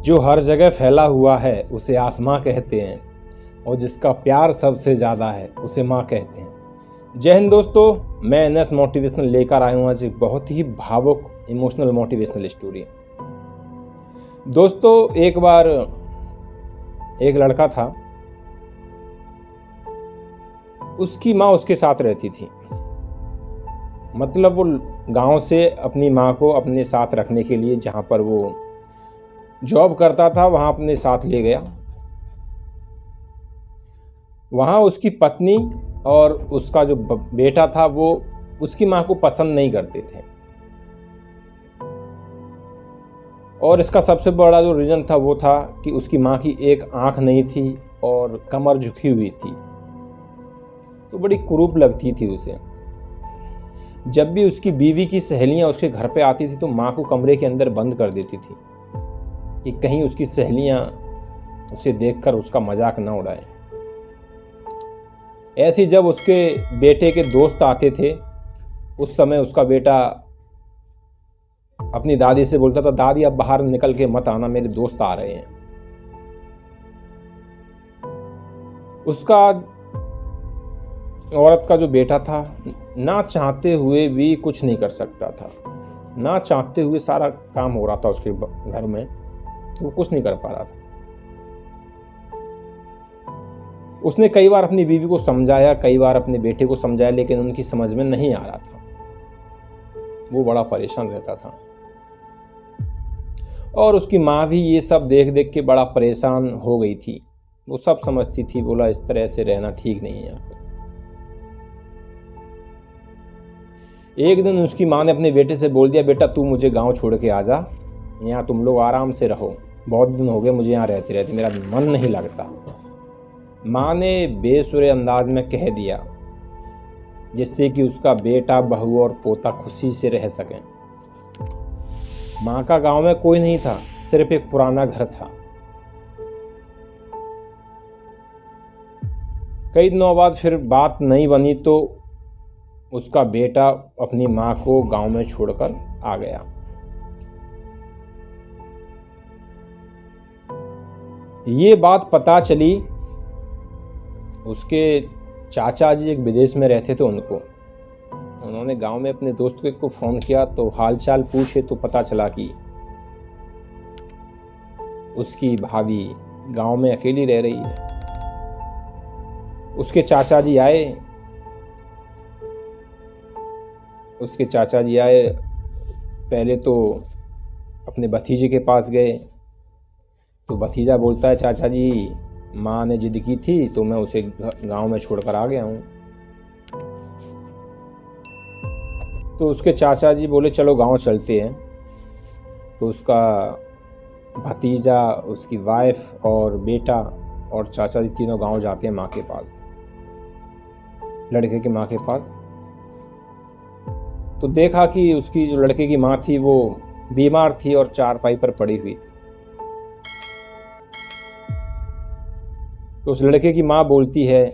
जो हर जगह फैला हुआ है उसे आसमां कहते हैं, और जिसका प्यार सबसे ज़्यादा है उसे माँ कहते हैं। जय हिंद दोस्तों, मैं एनएस मोटिवेशनल लेकर आया हूँ आज एक बहुत ही भावुक इमोशनल मोटिवेशनल स्टोरी। दोस्तों, एक बार एक लड़का था, उसकी माँ उसके साथ रहती थी। मतलब वो गांव से अपनी माँ को अपने साथ रखने के लिए जहाँ पर वो जॉब करता था वहाँ अपने साथ ले गया। वहाँ उसकी पत्नी और उसका जो बेटा था वो उसकी माँ को पसंद नहीं करते थे, और इसका सबसे बड़ा जो रीज़न था वो था कि उसकी माँ की एक आँख नहीं थी और कमर झुकी हुई थी, तो बड़ी कुरूप लगती थी उसे। जब भी उसकी बीवी की सहेलियाँ उसके घर पे आती थी तो माँ को कमरे के अंदर बंद कर देती थी कि कहीं उसकी सहेलियाँ उसे देखकर उसका मजाक न उड़ाए। ऐसी जब उसके बेटे के दोस्त आते थे, उस समय उसका बेटा अपनी दादी से बोलता था, दादी अब बाहर निकल के मत आना, मेरे दोस्त आ रहे हैं। उसका औरत का जो बेटा था ना चाहते हुए भी कुछ नहीं कर सकता था, ना चाहते हुए सारा काम हो रहा था उसके घर में, वो कुछ नहीं कर पा रहा था। उसने कई बार अपनी बीवी को समझाया, कई बार अपने बेटे को समझाया, लेकिन उनकी समझ में नहीं आ रहा था। वो बड़ा परेशान रहता था, और उसकी माँ भी ये सब देख देख के बड़ा परेशान हो गई थी। वो सब समझती थी, बोला इस तरह से रहना ठीक नहीं है यहाँ पर। एक दिन उसकी माँ ने अपने बेटे से बोल दिया, बेटा तू मुझे गांव छोड़ के आ जा, यहाँ तुम लोग आराम से रहो, बहुत दिन हो गए मुझे यहाँ रहते रहते, मेरा मन नहीं लगता। माँ ने बेसुरे अंदाज में कह दिया, जिससे कि उसका बेटा, बहू और पोता खुशी से रह सकें। माँ का गांव में कोई नहीं था, सिर्फ एक पुराना घर था। कई दिनों बाद फिर बात नहीं बनी तो उसका बेटा अपनी माँ को गांव में छोड़कर आ गया। ये बात पता चली उसके चाचा जी एक विदेश में रहते थे, उन्होंने गांव में अपने दोस्त को फ़ोन किया तो हालचाल पूछे तो पता चला कि उसकी भाभी गांव में अकेली रह रही है। उसके चाचा जी आए, पहले तो अपने भतीजे के पास गए, तो भतीजा बोलता है, चाचा जी माँ ने जिद की थी तो मैं उसे गांव में छोड़कर आ गया हूँ। तो उसके चाचा जी बोले चलो गांव चलते हैं। तो उसका भतीजा, उसकी वाइफ और बेटा और चाचा जी तीनों गांव जाते हैं माँ के पास, लड़के की माँ के पास। तो देखा कि उसकी जो लड़के की माँ थी वो बीमार थी और चारपाई पर पड़ी हुई। तो उस लड़के की माँ बोलती है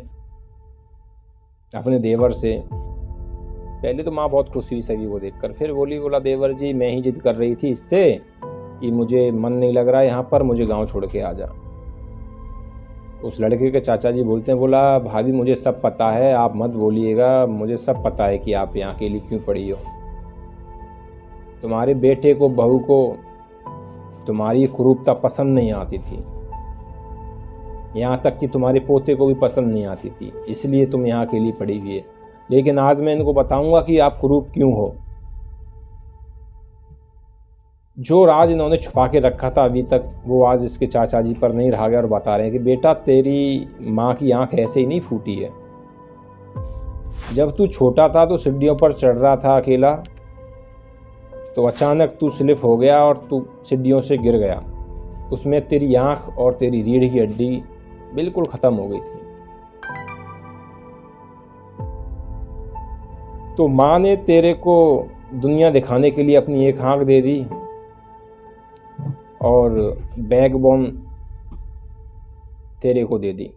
अपने देवर से, पहले तो माँ बहुत खुश हुई सभी को देखकर, फिर बोला देवर जी मैं ही जिद कर रही थी इससे कि मुझे मन नहीं लग रहा है यहाँ पर, मुझे गांव छोड़ के आ जा। उस लड़के के चाचा जी बोलते हैं, बोला भाभी मुझे सब पता है, आप मत बोलिएगा, मुझे सब पता है कि आप यहाँ अकेली क्यों पड़ी हो। तुम्हारे बेटे को, बहू को तुम्हारी कुरूपता पसंद नहीं आती थी, यहाँ तक कि तुम्हारे पोते को भी पसंद नहीं आती थी, इसलिए तुम यहाँ अकेली पड़ी हुई है। लेकिन आज मैं इनको बताऊंगा कि आप कुरूप क्यों हो। जो राज इन्होंने छुपा के रखा था अभी तक, वो आज इसके चाचा जी पर नहीं रहा गया, और बता रहे हैं कि बेटा तेरी माँ की आंख ऐसे ही नहीं फूटी है। जब तू छोटा था तो सीढ़ियों पर चढ़ रहा था अकेला, तो अचानक तू स्लिप हो गया और तू सीढ़ियों से गिर गया। उसमें तेरी आंख और तेरी रीढ़ की हड्डी बिल्कुल ख़त्म हो गई थी। तो माँ ने तेरे को दुनिया दिखाने के लिए अपनी एक आंख दे दी और बैकबोन तेरे को दे दी।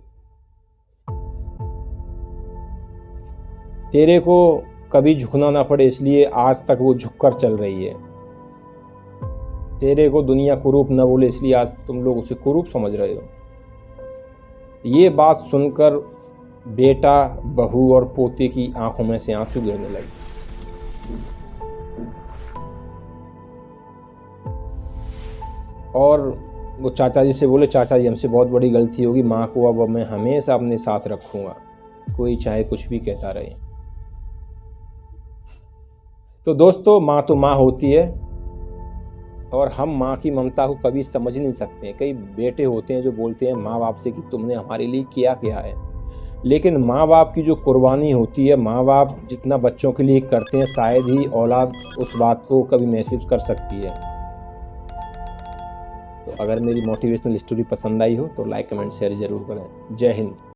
तेरे को कभी झुकना ना पड़े, इसलिए आज तक वो झुककर चल रही है। तेरे को दुनिया कुरूप न बोले इसलिए आज तुम लोग उसे कुरूप समझ रहे हो। ये बात सुनकर बेटा, बहू और पोते की आंखों में से आंसू गिरने लगे। और वो चाचा जी से बोले, चाचा जी हमसे बहुत बड़ी गलती होगी, माँ को अब मैं हमेशा अपने साथ रखूँगा, कोई चाहे कुछ भी कहता रहे। तो दोस्तों, माँ तो माँ होती है और हम माँ की ममता को कभी समझ नहीं सकते। कई बेटे होते हैं जो बोलते हैं माँ बाप से कि तुमने हमारे लिए किया क्या है, लेकिन माँ बाप की जो कुर्बानी होती है, माँ बाप जितना बच्चों के लिए करते हैं, शायद ही औलाद उस बात को कभी महसूस कर सकती है। तो अगर मेरी मोटिवेशनल स्टोरी पसंद आई हो तो लाइक, कमेंट, शेयर जरूर करें। जय हिंद।